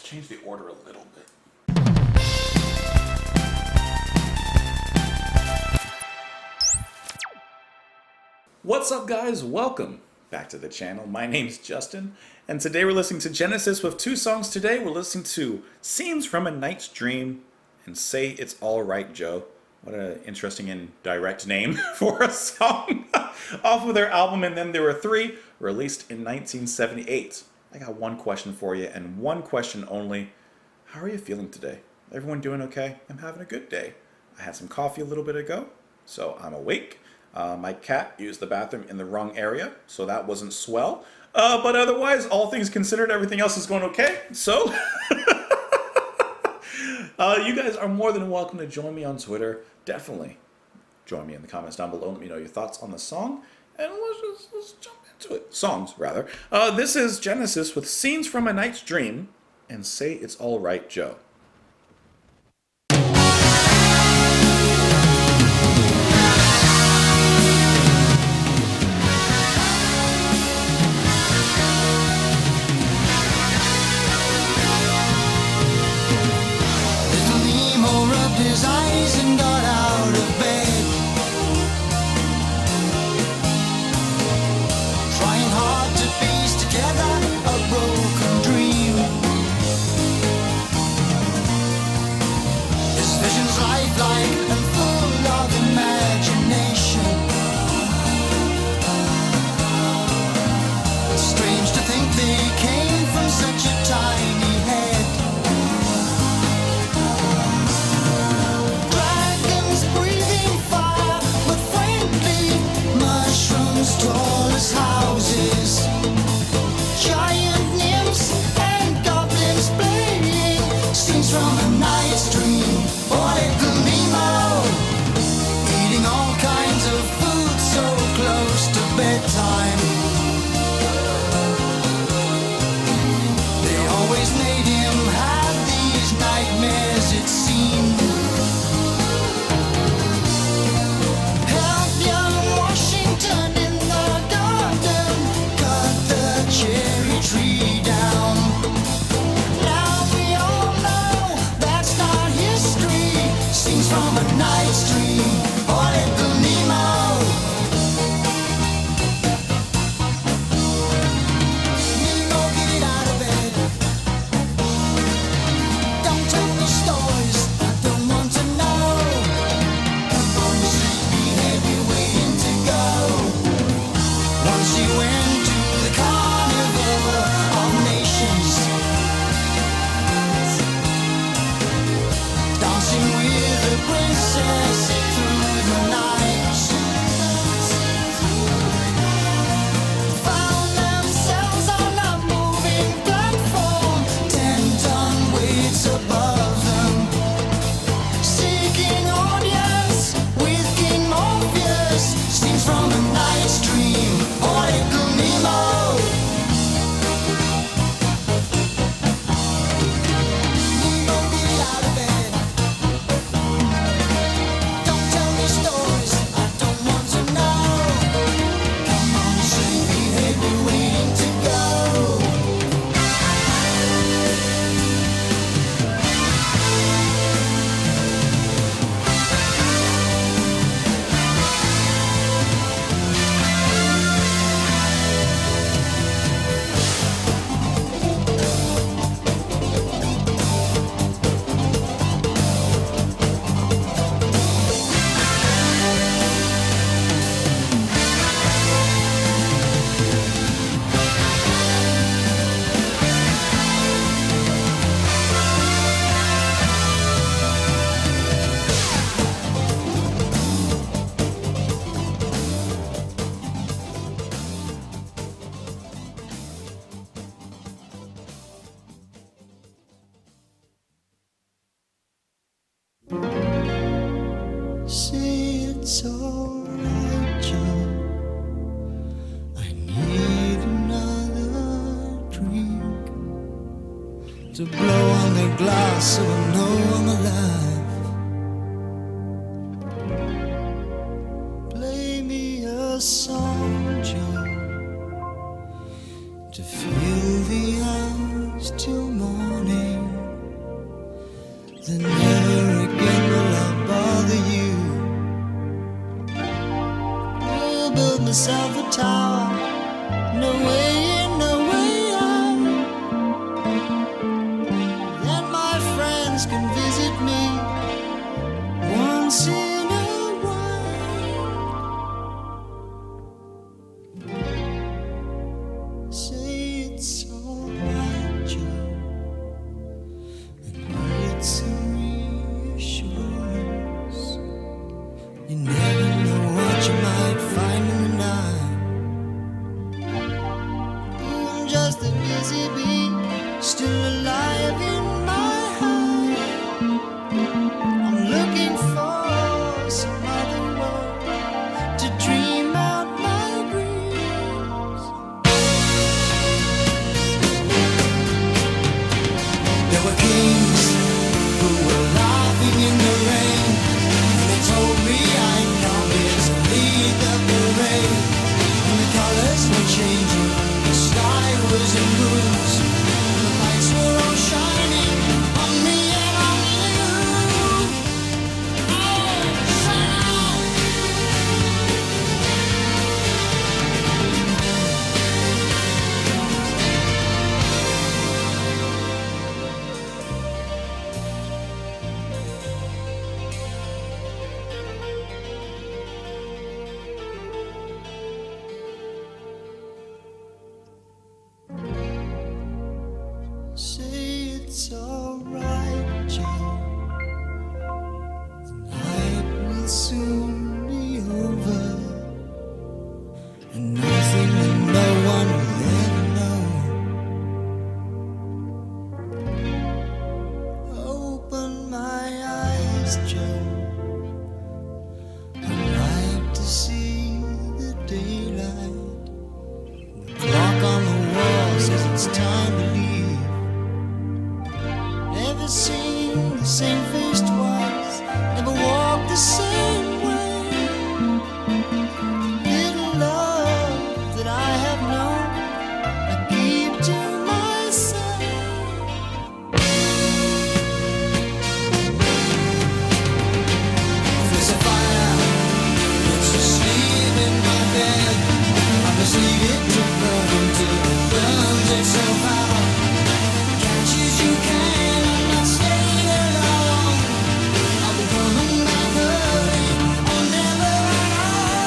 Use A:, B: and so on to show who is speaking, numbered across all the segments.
A: change the order a little bit. What's up, guys? Welcome back to the channel. My name's Justin, and today we're listening to Genesis with two songs. Today we're listening to Scenes from a Night's Dream and Say It's Alright, Joe. What an interesting and direct name for a song off of their album And Then There Were Three, released in 1978. I got one question for you, and one question only. How are you feeling today? Everyone doing okay? I'm having a good day. I had some coffee a little bit ago, so I'm awake. My cat used the bathroom in the wrong area, so that wasn't swell. But otherwise, all things considered, everything else is going okay. So, you guys are more than welcome to join me on Twitter. Definitely join me in the comments down below. Let me know your thoughts on the song, and let's jump into it. Songs, rather. This is Genesis with Scenes from a Night's Dream and Say It's Alright, Joe.
B: His eyes and got out of bed, trying hard to piece together a broken dream. His vision's lifelike and full of imagination. It's strange to think they came from such a tiny head. Tall as houses, giant nymphs and goblins playing scenes from a night's dream. Oh, little Nemo, eating all kinds of food so close to bedtime. They always made him have these nightmares, it seemed. Help young Washington cherry tree down. Now we all know that's not history. Scenes from a night's dream. Oh, little Nemo. Nemo, get out of bed. Don't tell me stories I don't want to know. Come on, sleepyhead, we're waiting to go. Once he went to the carnival of nations, dancing with the princess through the night, found themselves on a moving platform, 10-ton weights above them, seeking audience with King Morpheus. Scenes from a night's dream. Oh, little Nemo. Nemo, get out of bed. Don't tell me stories I don't want to know. Come on, sleepyhead, we're waiting to go. Say it's alright, Joe. I need another drink to blow on the glass so I know I'm alive. Play me a song, Joe, to fill the hours till morning. then never again will I bother you. I'll build myself a tower, no way in, no way out. Then my friends can visit me once in a while. Say it's alright, Joe, and it's a reassurance. You never know what you might find in the night. I'm just a busy bee, still alive in my hive. I'm looking for some other world to dream out my dreams. There were kings who were laughing in the rain, and they told me I'd come here to lead the parade. And the colors were changing, the sky was in blues, and the lights were all shining on me and on you. Oh, shine Say it's alright, Joe. The night will soon be over, and nothing and no one will ever know. Open my eyes, Joe. I'd like to see the daylight. The clock on the wall says it's time to leave. Never seen the same face twice, never walked the same way. Little love that I have known, I keep to myself. There's a fire, it's asleep in my bed. I must leave it to burn until it burns itself out. Catch as you can, I'm not staying there long. I'll be coming back early or never at all.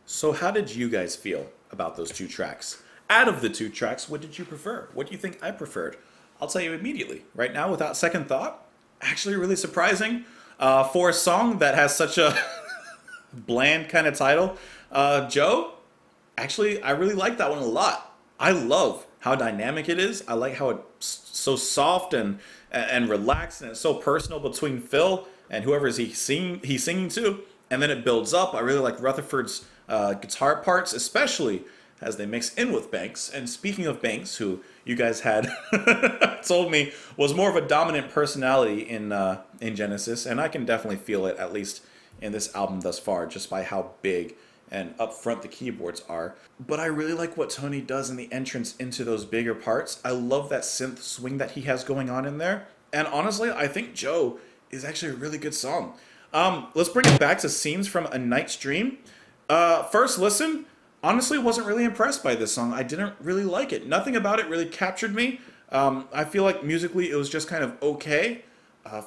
A: So, how did you guys feel about those two tracks? Out of the two tracks, what did you prefer? What do you think I preferred? I'll tell you immediately. Right now, without second thought, actually really surprising for a song that has such a bland kind of title. Joe, actually, I really like that one a lot. I love how dynamic it is. I like how it's so soft and relaxed, and it's so personal between Phil and whoever is he's singing to, and then it builds up. I really like Rutherford's guitar parts, especially as they mix in with Banks. And speaking of Banks, who you guys had told me was more of a dominant personality in Genesis, and I can definitely feel it, at least in this album thus far, just by how big and upfront the keyboards are. But I really like what Tony does in the entrance into those bigger parts. I love that synth swing that he has going on in there. And honestly, I think Joe is actually a really good song. Let's bring it back to Scenes from A Night's Dream. First listen, honestly wasn't really impressed by this song. I didn't really like it. Nothing about it really captured me. I feel like musically it was just kind of okay.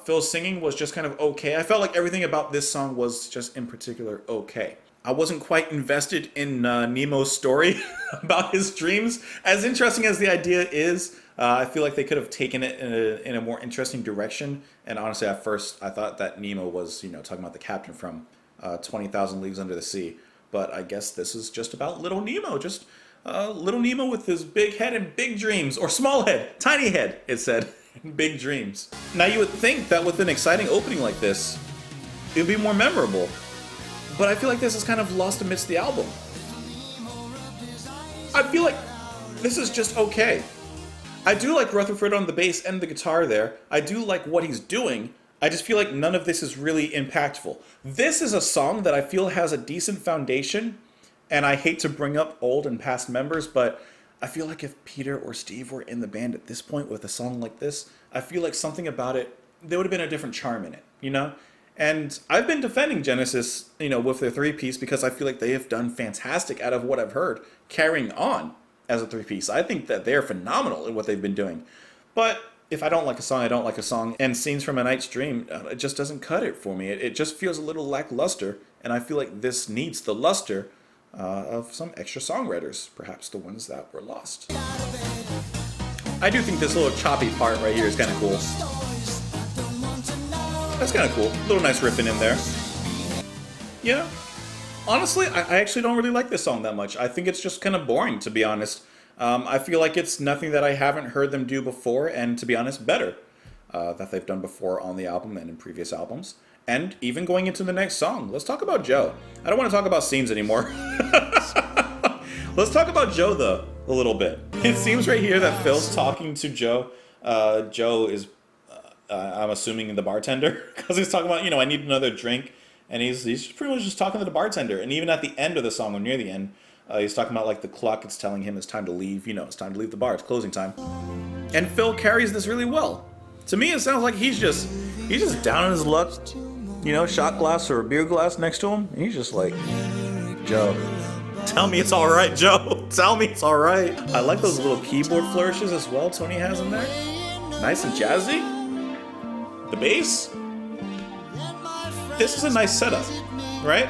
A: Phil's singing was just kind of okay. I felt like everything about this song was just in particular okay. I wasn't quite invested in Nemo's story about his dreams. As interesting as the idea is, I feel like they could have taken it in a more interesting direction. And honestly, at first, I thought that Nemo was, talking about the captain from 20,000 Leagues Under the Sea. But I guess this is just about little Nemo, just little Nemo with his big head and big dreams, or small head, tiny head, it said, big dreams. Now you would think that with an exciting opening like this, it would be more memorable. But I feel like this is kind of lost amidst the album. I feel like this is just okay. I do like Rutherford on the bass and the guitar there. I do like what he's doing. I just feel like none of this is really impactful. This is a song that I feel has a decent foundation, and I hate to bring up old and past members, but I feel like if Peter or Steve were in the band at this point with a song like this, I feel like something about it, there would have been a different charm in it, And I've been defending Genesis, with their three-piece because I feel like they have done fantastic out of what I've heard, carrying on as a three-piece. I think that they're phenomenal in what they've been doing. But if I don't like a song, I don't like a song. And Scenes from a Night's Dream, it just doesn't cut it for me. It just feels a little lackluster. And I feel like this needs the luster of some extra songwriters, perhaps the ones that were lost. I do think this little choppy part right here is kind of cool. That's kind of cool. A little nice riffing in there. Yeah. Honestly, I actually don't really like this song that much. I think it's just kind of boring, to be honest. I feel like it's nothing that I haven't heard them do before, and to be honest, better that they've done before on the album and in previous albums. And even going into the next song, let's talk about Joe. I don't want to talk about Scenes anymore. Let's talk about Joe, though, a little bit. It seems right here that Phil's talking to Joe. Joe is, I'm assuming, the bartender, because he's talking about, I need another drink. And he's pretty much just talking to the bartender. And even at the end of the song, or near the end, he's talking about like the clock. It's telling him it's time to leave. It's time to leave the bar. It's closing time. And Phil carries this really well. To me, it sounds like he's just down on his luck. Shot glass or a beer glass next to him. And he's just like, Joe, tell me it's all right, Joe. Tell me it's all right. I like those little keyboard flourishes as well Tony has in there. Nice and jazzy. The bass. This is a nice setup, right?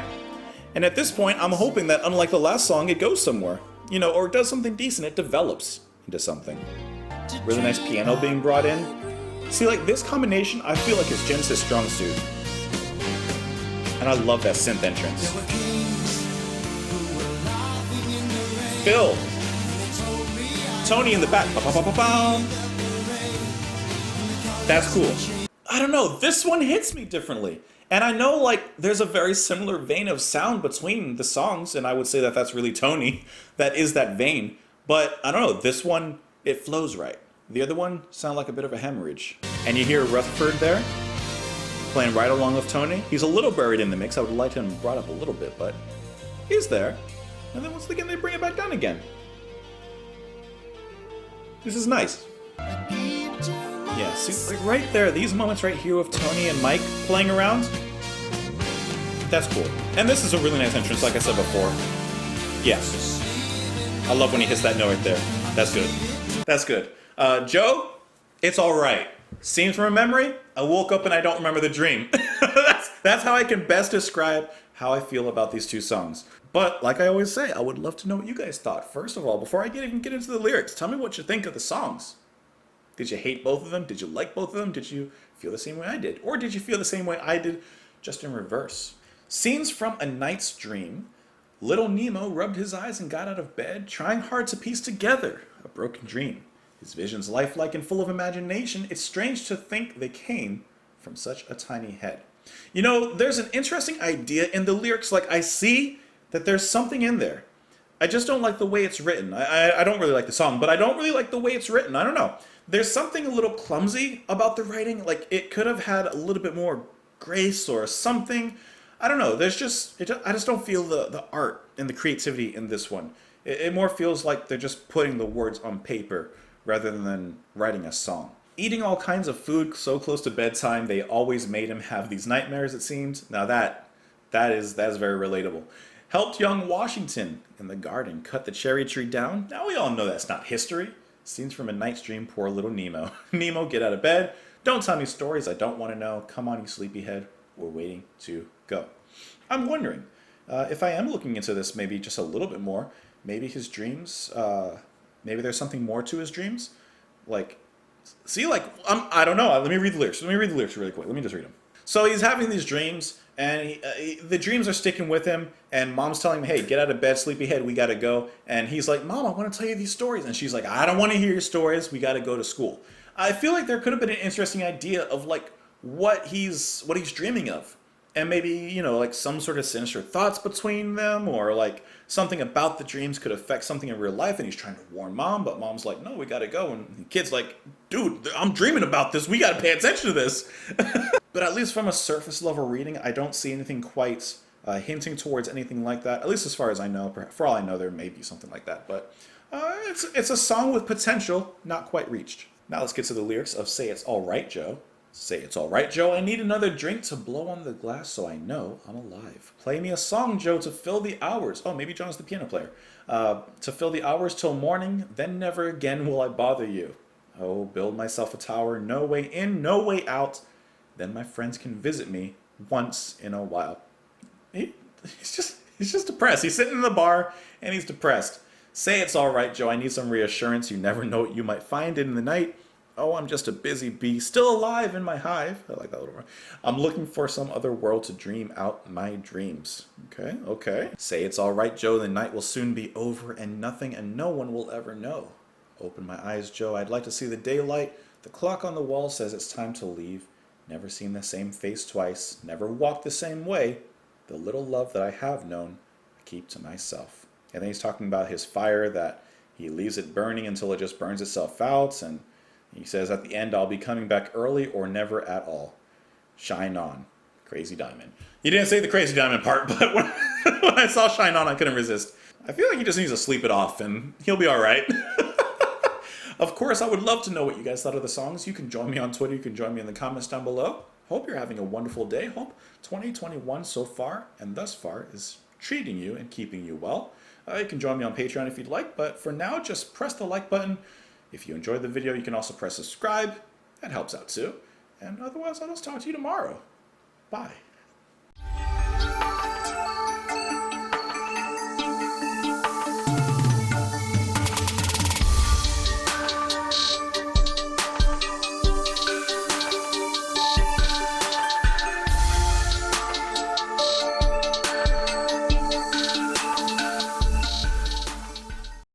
A: And at this point, I'm hoping that unlike the last song, it goes somewhere, or it does something decent. It develops into something. Really nice piano being brought in. See, like this combination, I feel like is Genesis' strong suit. And I love that synth entrance. Phil. Tony in the back. Ba-ba-ba-ba-bam. That's cool. I don't know, this one hits me differently. And I know, there's a very similar vein of sound between the songs, and I would say that that's really Tony, that is that vein. But, I don't know, this one, it flows right. The other one sounded like a bit of a hemorrhage. And you hear Rutherford there, playing right along with Tony. He's a little buried in the mix. I would have liked him brought up a little bit, but he's there. And then once again, they bring it back down again. This is nice. Yeah, see, right there, these moments right here with Tony and Mike playing around, that's cool. And this is a really nice entrance, like I said before. Yeah. I love when he hits that note right there. That's good. That's good. Joe, it's all right. Scenes from a memory, I woke up and I don't remember the dream. That's how I can best describe how I feel about these two songs. But, like I always say, I would love to know what you guys thought. First of all, before I even get into the lyrics, tell me what you think of the songs. Did you hate both of them? Did you like both of them? Did you feel the same way I did? Or did you feel the same way I did, just in reverse? Scenes from A Night's Dream. Little Nemo rubbed his eyes and got out of bed, trying hard to piece together a broken dream. His visions lifelike and full of imagination. It's strange to think they came from such a tiny head. There's an interesting idea in the lyrics. I see that there's something in there. I just don't like the way it's written. I don't really like the song, but I don't really like the way it's written. I don't know. There's something a little clumsy about the writing. It could have had a little bit more grace or something. I don't know. I just don't feel the art and the creativity in this one. It more feels like they're just putting the words on paper rather than writing a song. Eating all kinds of food so close to bedtime, they always made him have these nightmares, it seemed. Now that is very relatable. Helped young Washington in the garden cut the cherry tree down. Now we all know that's not history. Scenes from A Night's Dream, poor little Nemo. Nemo, get out of bed, Don't tell me stories I don't want to know. Come on, you sleepyhead. We're waiting to go. I'm wondering if I am looking into this maybe just a little bit more. Maybe his dreams, maybe there's something more to his dreams. Like, see, like, I don't know. Let me read the lyrics. Let me read the lyrics really quick. Let me just read them. So he's having these dreams, and the dreams are sticking with him, and mom's telling him, hey, get out of bed, sleepyhead, we gotta go. And he's like, Mom, I want to tell you these stories. And she's like, I don't want to hear your stories, we gotta go to school. I feel like there could have been an interesting idea of, like, what he's dreaming of. And maybe, you know, like some sort of sinister thoughts between them, or like something about the dreams could affect something in real life, and he's trying to warn mom, but mom's like, no, we gotta go. And the kid's like, dude, I'm dreaming about this, we gotta pay attention to this. But at least from a surface level reading, I don't see anything quite hinting towards anything like that, at least as far as I know. For all I know, there may be something like that, but it's a song with potential, not quite reached. Now let's get to the lyrics of Say It's Alright, Joe. Say it's alright, Joe, I need another drink to blow on the glass so I know I'm alive. Play me a song, Joe, to fill the hours. Oh, maybe John's the piano player. To fill the hours till morning, then never again will I bother you. Oh, build myself a tower, no way in, no way out. Then my friends can visit me once in a while. He's just depressed. He's sitting in the bar and he's depressed. Say it's alright, Joe, I need some reassurance. You never know what you might find in the night. Oh, I'm just a busy bee, still alive in my hive. I like that little one. I'm looking for some other world to dream out my dreams. Okay, okay. Say it's all right, Joe, the night will soon be over and nothing and no one will ever know. Open my eyes, Joe, I'd like to see the daylight. The clock on the wall says it's time to leave. Never seen the same face twice, never walked the same way. The little love that I have known, I keep to myself. And then he's talking about his fire, that he leaves it burning until it just burns itself out, and he says, at the end, I'll be coming back early or never at all. Shine on, Crazy Diamond. He didn't say the Crazy Diamond part, but when I saw Shine On, I couldn't resist. I feel like he just needs to sleep it off, and he'll be all right. Of course, I would love to know what you guys thought of the songs. You can join me on Twitter. You can join me in the comments down below. Hope you're having a wonderful day. Hope 2021 so far and thus far is treating you and keeping you well. You can join me on Patreon if you'd like, but for now, just press the like button. If you enjoyed the video, you can also press subscribe. That helps out too. And otherwise, I'll just talk to you tomorrow. Bye.